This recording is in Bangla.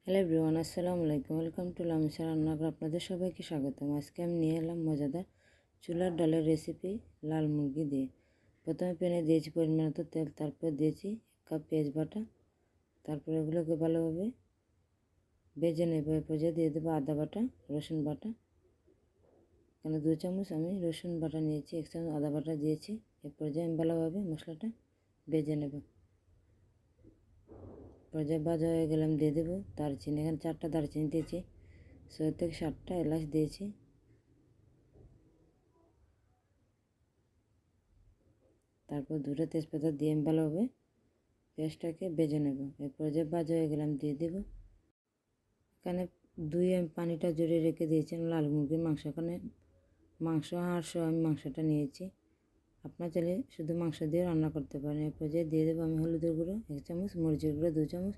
হ্যালো এভরিওয়ান, আসসালামু আলাইকুম। ওয়েলকাম টু লামিসা রান্নাঘর। আপনাদের সবাইকে স্বাগতম। আজকে আমি নিয়ে এলাম মজাদার চুলার ডালের রেসিপি লাল মুরগি দিয়ে। প্রথমে প্যানে দিয়েছি পরিমাণ মতো তেল, তারপর দিয়েছি 1 কাপ পেঁয়াজ বাটা, তারপর এগুলোকে ভালোভাবে ভেজে নেব। এর পর্যায়ে দিয়ে দেবো আদা বাটা, রসুন বাটা। এখানে 2 চামচ আমি রসুন বাটা নিয়েছি, 1 চামচ আদা বাটা দিয়েছি। এর পর্যায়ে আমি ভালোভাবে মশলাটা ভেজে নেব। পর্যায়ে ভাজা হয়ে গেলে আমি দিয়ে দেবো দারচিনি। এখানে 4টা দারচিনি দিয়েছি, 6 থেকে 7টা এলাচ দিয়েছি। তারপর 2টা তেজপাতা দিয়ে আমি ভালোভাবে পেঁয়াজটাকে ভেজে নেব। এর পর্যায়ে ভাজা হয়ে গেলে আমি দিয়ে দেবো এখানে আমি পানিটা জড়িয়ে রেখে দিয়েছিলাম লাল মুরগির মাংস। এখানে মাংস হাড়সহ আমি মাংসটা নিয়েছি। আপনার চাইলে শুধু মাংস দিয়ে রান্না করতে পারেন। এর পর্যায়ে দিয়ে দেবো আমি হলুদের গুঁড়ো 1 চামচ, মরিচের গুঁড়ো 2 চামচ,